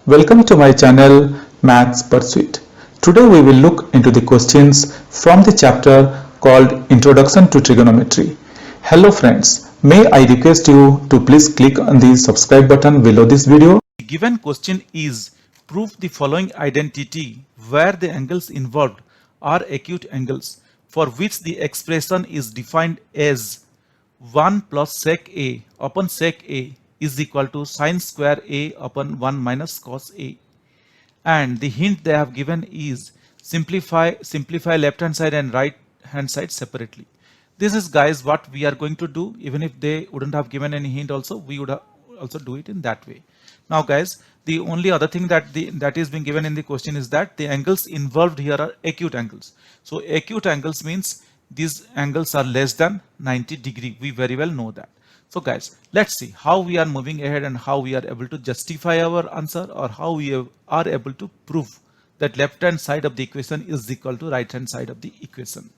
Welcome to my channel Maths Pursuit. Today we will look into the questions from the chapter called Introduction to Trigonometry. Hello friends, may I request you to please click on the subscribe button below this video. The given question is prove the following identity where the angles involved are acute angles for which the expression is defined as 1 plus sec A upon sec A is equal to sine square A upon 1 minus cos A. And the hint they have given is simplify left hand side and right hand side separately. This is guys what we are going to do. Even if they wouldn't have given any hint also, we would also do it in that way. Now guys, the only other thing that is being given in the question is that the angles involved here are acute angles. So acute angles means these angles are less than 90 degree. We very well know that. So guys, let's see how we are moving ahead and how we are able to justify our answer, or how we are able to prove that left hand side of the equation is equal to right hand side of the equation.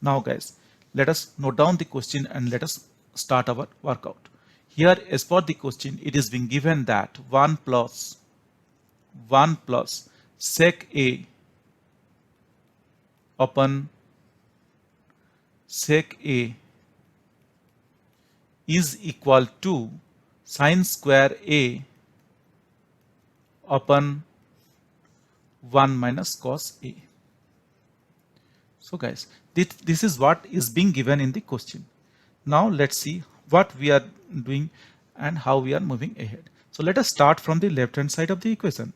Now guys, let us note down the question and let us start our workout. Here as per the question, it is being given that 1 plus sec A upon sec A is equal to sine square A upon 1 minus cos A. So guys, this is what is being given in the question. Now let's see what we are doing and how we are moving ahead. So let us start from the left hand side of the equation.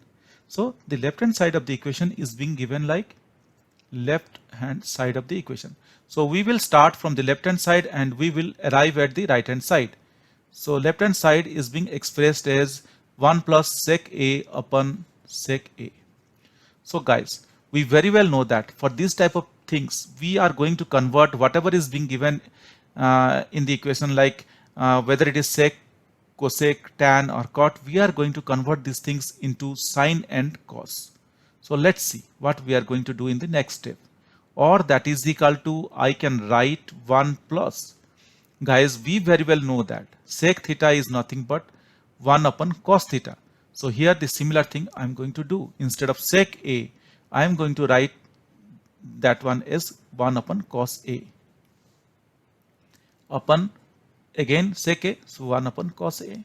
So the left hand side of the equation is being given like left hand side of the equation. So we will start from the left hand side and we will arrive at the right hand side. So left hand side is being expressed as 1 plus sec A upon sec A. So guys, we very well know that for this type of things we are going to convert whatever is being given in the equation, like whether it is sec, cosec, tan or cot, we are going to convert these things into sine and cos. So let's see what we are going to do in the next step. Or that is equal to, I can write 1 plus. Guys, we very well know that sec theta is nothing but 1 upon cos theta. So here the similar thing I am going to do. Instead of sec A, I am going to write that one as 1 upon cos A upon again sec A, so 1 upon cos A.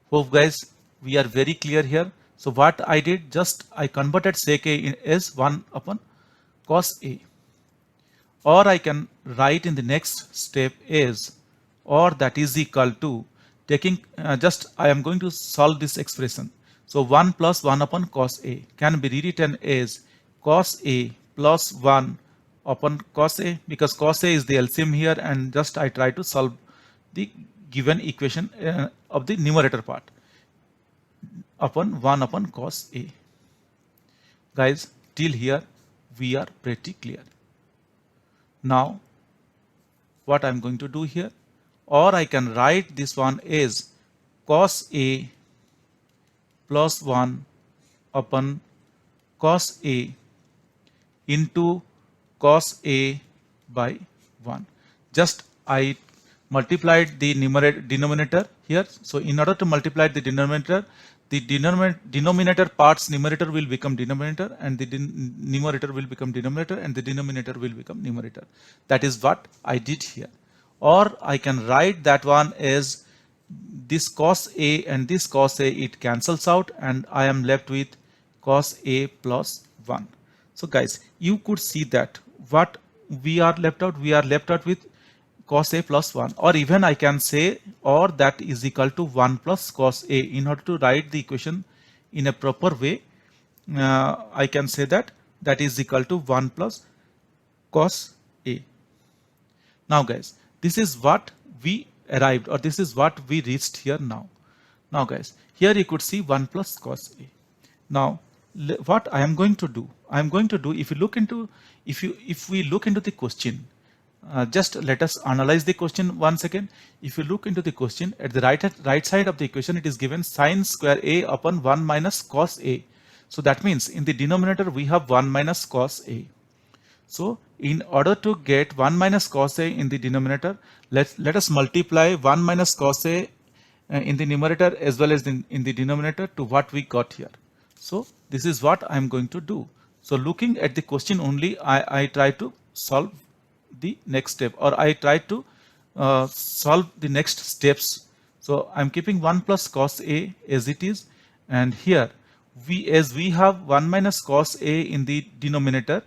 Hope guys we are very clear here. So what I did, just I converted sec A as 1 upon cos A. Or I can write in the next step as, or that is equal to, taking just I am going to solve this expression. So 1 plus 1 upon cos A can be rewritten as cos A plus 1 upon cos A, because cos A is the LCM here, and just I try to solve the given equation of the numerator part upon 1 upon cos A. Guys, till here we are pretty clear. Now what I am going to do here, or I can write this one as cos A plus 1 upon cos A into cos A by 1. Just I multiplied the denominator here. So in order to multiply the denominator parts numerator will become denominator, and the numerator will become denominator, and the denominator will become numerator. That is what I did here. Or I can write that one as this cos A and this cos A, it cancels out, and I am left with cos A plus 1. So guys, you could see that what we are left out with cos A plus 1, or even I can say, or that is equal to 1 plus cos A. In order to write the equation in a proper way, I can say that that is equal to 1 plus cos A. Now guys, this is what we arrived, or this is what we reached here now. Now guys, here you could see 1 plus cos A. Now what I am going to do, if we look into the question, just let us analyze the question once again. If you look into the question, at the right side of the equation, it is given sine square A upon 1 minus cos A. So that means in the denominator we have 1 minus cos A. So in order to get 1 minus cos A in the denominator, let us multiply 1 minus cos A in the numerator as well as in the denominator to what we got here. So this is what I'm going to do. So looking at the question only, I try to solve the next step, or I try to solve the next steps. So I'm keeping 1 plus cos A as it is, and here as we have 1 minus cos A in the denominator,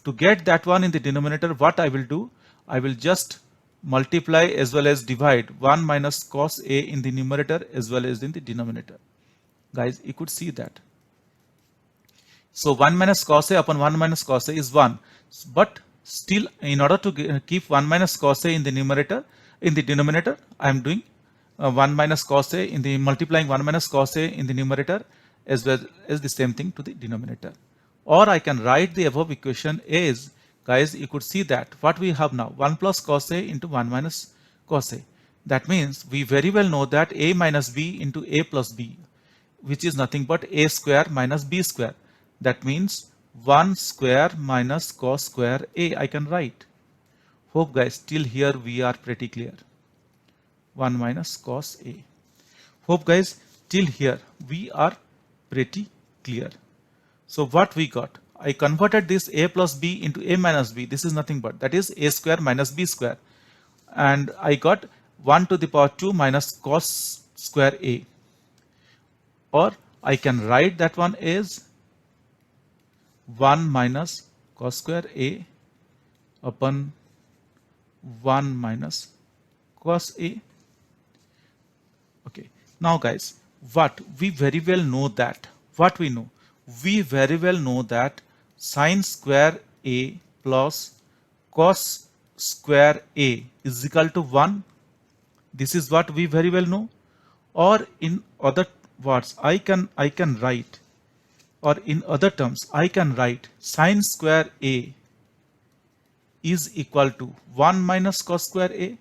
to get that one in the denominator, what I will do, I will just multiply as well as divide 1 minus cos A in the numerator as well as in the denominator. Guys, you could see that. So 1 minus cos A upon 1 minus cos A is 1. But still, in order to keep 1 minus cos A in the numerator, in the denominator, I am doing 1 minus cos A in the multiplying 1 minus cos A in the numerator as well as the same thing to the denominator. Or I can write the above equation as, guys, you could see that what we have now, 1 plus cos A into 1 minus cos A. That means we very well know that A minus B into A plus B, which is nothing but A square minus B square. That means 1 square minus cos square A, I can write. Hope guys, till here we are pretty clear. 1 minus cos A. Hope guys, till here we are pretty clear. So what we got? I converted this A plus B into A minus B. This is nothing but, that is A square minus B square. And I got 1 to the power 2 minus cos square A. Or I can write that one as 1 minus cos square A upon 1 minus cos A. Okay. Now guys, what we very well know that, what we know? We very well know that sine square A plus cos square A is equal to 1. This is what we very well know. Or in other words, I can write, or in other terms, I can write sine square A is equal to 1 minus cos square A.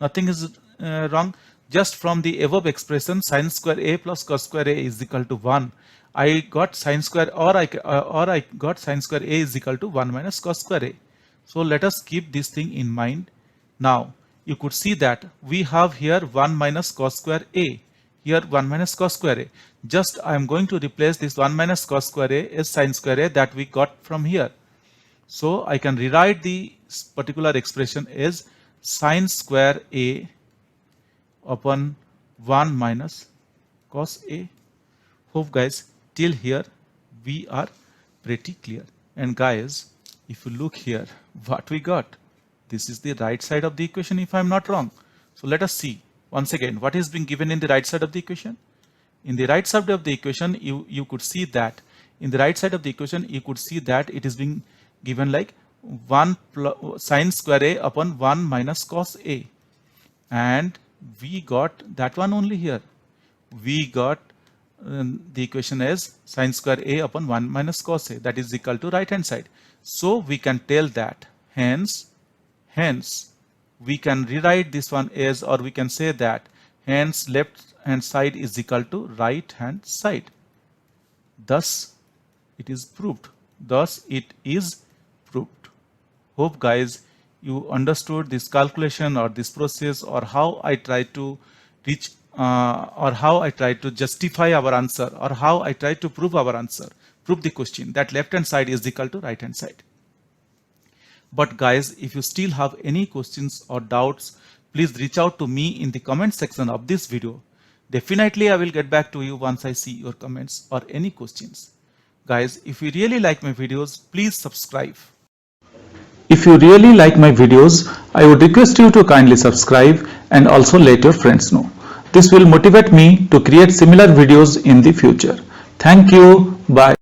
Nothing is wrong. Just from the above expression, sine square A plus cos square A is equal to 1. I got sine square, or I got sine square A is equal to 1 minus cos square A. So let us keep this thing in mind. Now you could see that we have here 1 minus cos square A. Here 1 minus cos square A. Just I am going to replace this 1 minus cos square A as sine square A that we got from here. So I can rewrite the particular expression as sine square A upon 1 minus cos A. Hope guys, till here we are pretty clear. And guys, if you look here, what we got, this is the right side of the equation if I am not wrong. So let us see once again what is being given in the right side of the equation. In the right side of the equation, you could see that in the right side of the equation, you could see that it is being given like 1 plus sine square A upon 1 minus cos A. And we got that one only here. We got the equation as sine square A upon 1 minus cos A, that is equal to right hand side. So we can tell that hence we can rewrite this one as, or we can say that hence left hand side is equal to right hand side. Thus it is proved. Thus it is proved. Hope guys you understood this calculation or this process, or how I try to reach or how I try to justify our answer, or how I try to prove our answer, prove the question that left hand side is equal to right hand side. But guys, if you still have any questions or doubts, please reach out to me in the comment section of this video. Definitely I will get back to you once I see your comments or any questions. Guys, if you really like my videos, please subscribe. If you really like my videos, I would request you to kindly subscribe and also let your friends know. This will motivate me to create similar videos in the future. Thank you. Bye.